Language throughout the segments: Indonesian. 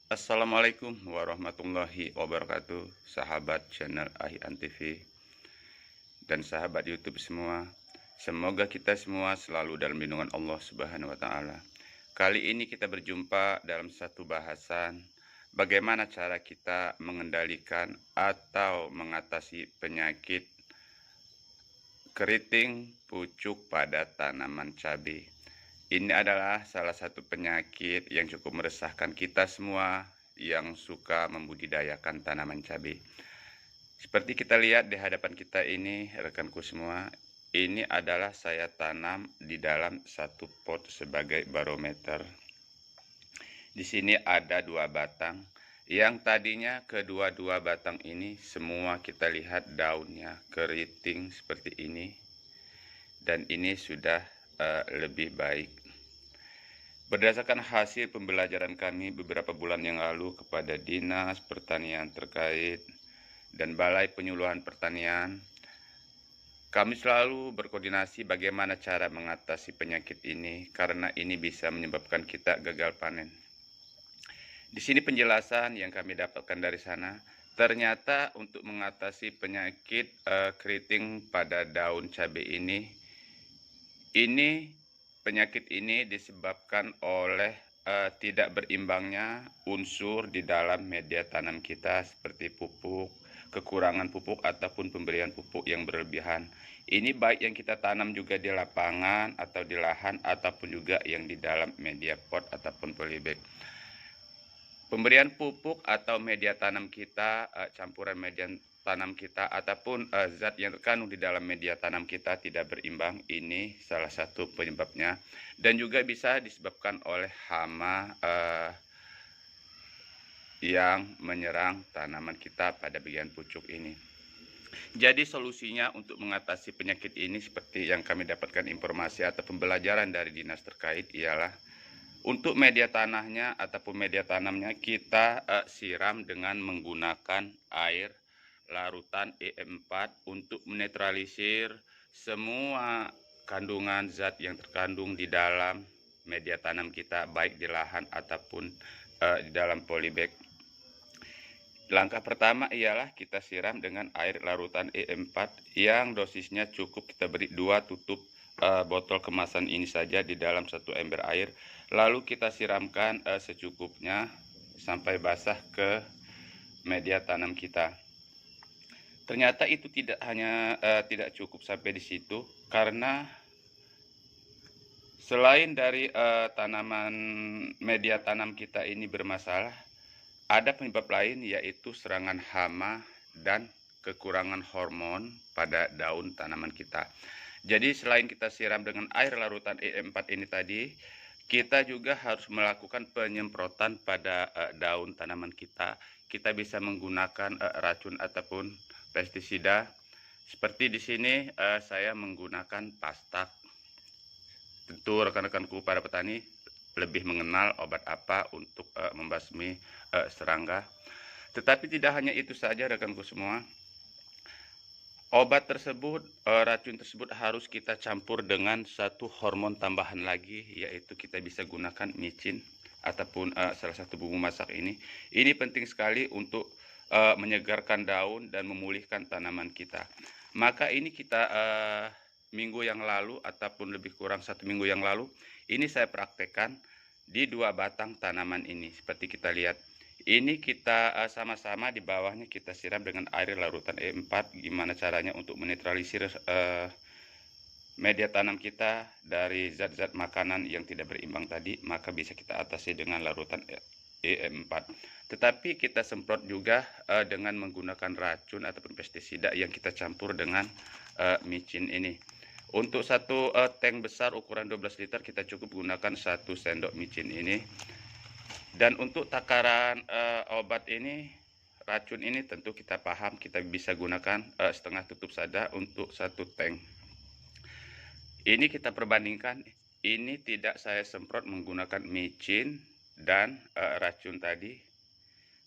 Assalamualaikum warahmatullahi wabarakatuh, sahabat channel Ahian TV dan sahabat YouTube semua. Semoga kita semua selalu dalam lindungan Allah Subhanahu wa taala. Kali ini kita berjumpa dalam satu bahasan bagaimana cara kita mengendalikan atau mengatasi penyakit keriting pucuk pada tanaman cabai. Ini adalah salah satu penyakit yang cukup meresahkan kita semua yang suka membudidayakan tanaman cabai. Seperti kita lihat di hadapan kita ini, rekanku semua, ini adalah saya tanam di dalam satu pot sebagai barometer. Di sini ada 2 batang, yang tadinya kedua-dua batang ini semua kita lihat daunnya keriting seperti ini, dan ini sudah lebih baik. Berdasarkan hasil pembelajaran kami beberapa bulan yang lalu kepada Dinas Pertanian terkait dan Balai Penyuluhan Pertanian, kami selalu berkoordinasi bagaimana cara mengatasi penyakit ini karena ini bisa menyebabkan kita gagal panen. Di sini penjelasan yang kami dapatkan dari sana, ternyata untuk mengatasi penyakit keriting pada daun cabai ini penyakit ini disebabkan oleh tidak berimbangnya unsur di dalam media tanam kita seperti pupuk, kekurangan pupuk ataupun pemberian pupuk yang berlebihan. Ini baik yang kita tanam juga di lapangan atau di lahan ataupun juga yang di dalam media pot ataupun polybag. Pemberian pupuk atau media tanam kita, campuran media tanam kita ataupun zat yang terkandung di dalam media tanam kita tidak berimbang, ini salah satu penyebabnya, dan juga bisa disebabkan oleh hama yang menyerang tanaman kita pada bagian pucuk ini. Jadi solusinya untuk mengatasi penyakit ini seperti yang kami dapatkan informasi atau pembelajaran dari dinas terkait ialah untuk media tanahnya ataupun media tanamnya kita siram dengan menggunakan air larutan EM4 untuk menetralisir semua kandungan zat yang terkandung di dalam media tanam kita, baik di lahan ataupun di dalam polybag. Langkah pertama ialah kita siram dengan air larutan EM4 yang dosisnya cukup kita beri 2 tutup botol kemasan ini saja di dalam 1 ember air. Lalu kita siramkan secukupnya sampai basah ke media tanam kita. Ternyata itu tidak cukup sampai di situ, karena selain dari tanaman media tanam kita ini bermasalah, ada penyebab lain yaitu serangan hama dan kekurangan hormon pada daun tanaman kita. Jadi selain kita siram dengan air larutan EM4 ini tadi, kita juga harus melakukan penyemprotan pada daun tanaman kita. Kita bisa menggunakan racun ataupun pestisida. Seperti di sini saya menggunakan pastak. Tentu rekan-rekanku para petani lebih mengenal obat apa untuk membasmi serangga. Tetapi tidak hanya itu saja rekanku semua. Obat tersebut, racun tersebut harus kita campur dengan satu hormon tambahan lagi, yaitu kita bisa gunakan micin ataupun salah satu bumbu masak ini. Ini penting sekali untuk menyegarkan daun dan memulihkan tanaman kita. Maka ini kita minggu yang lalu ataupun lebih kurang 1 minggu yang lalu, ini saya praktekkan di 2 batang tanaman ini. Seperti kita lihat, ini kita sama-sama di bawahnya kita siram dengan air larutan E4. Gimana caranya untuk menetralisir media tanam kita dari zat-zat makanan yang tidak berimbang tadi, maka bisa kita atasi dengan larutan EM4. Tetapi kita semprot juga dengan menggunakan racun ataupun pestisida yang kita campur dengan micin ini. Untuk satu tank besar ukuran 12 liter kita cukup gunakan 1 sendok micin ini. Dan untuk takaran obat ini, racun ini tentu kita paham kita bisa gunakan setengah tutup saja untuk 1 tank. Ini kita perbandingkan, ini tidak saya semprot menggunakan micin dan racun tadi.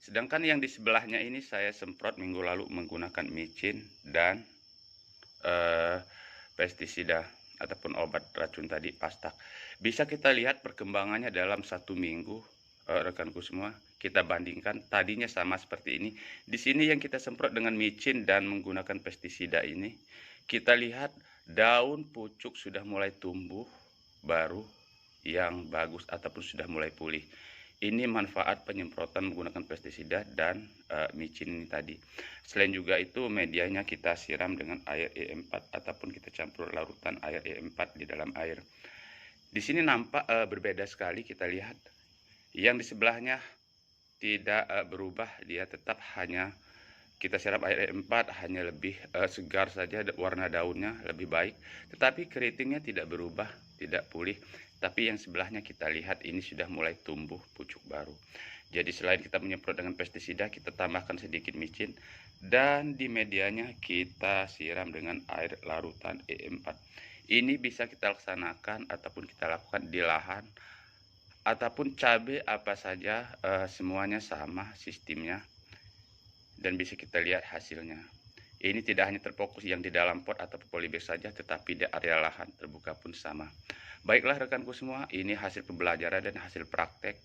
Sedangkan yang di sebelahnya ini saya semprot minggu lalu menggunakan micin dan pestisida ataupun obat racun tadi, pastak. Bisa kita lihat perkembangannya dalam 1 minggu, rekanku semua. Kita bandingkan tadinya sama seperti ini. Di sini yang kita semprot dengan micin dan menggunakan pestisida ini, kita lihat daun pucuk sudah mulai tumbuh baru yang bagus ataupun sudah mulai pulih. Ini manfaat penyemprotan menggunakan pestisida dan micin ini tadi. Selain juga itu medianya kita siram dengan air E4 ataupun kita campur larutan air E4 di dalam air. Di sini nampak berbeda sekali kita lihat. Yang di sebelahnya tidak berubah, dia tetap hanya kita siram air E4 hanya lebih segar saja, warna daunnya lebih baik, tetapi keritingnya tidak berubah, tidak pulih. Tapi yang sebelahnya kita lihat ini sudah mulai tumbuh pucuk baru. Jadi selain kita menyemprot dengan pestisida, kita tambahkan sedikit micin dan di medianya kita siram dengan air larutan E4. Ini bisa kita laksanakan ataupun kita lakukan di lahan ataupun cabai apa saja, semuanya sama sistemnya dan bisa kita lihat hasilnya. Ini tidak hanya terfokus yang di dalam pot atau polybag saja, tetapi di area lahan terbuka pun sama. Baiklah rekanku semua, ini hasil pembelajaran dan hasil praktek.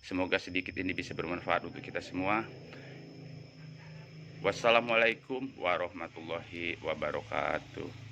Semoga sedikit ini bisa bermanfaat untuk kita semua. Wassalamualaikum warahmatullahi wabarakatuh.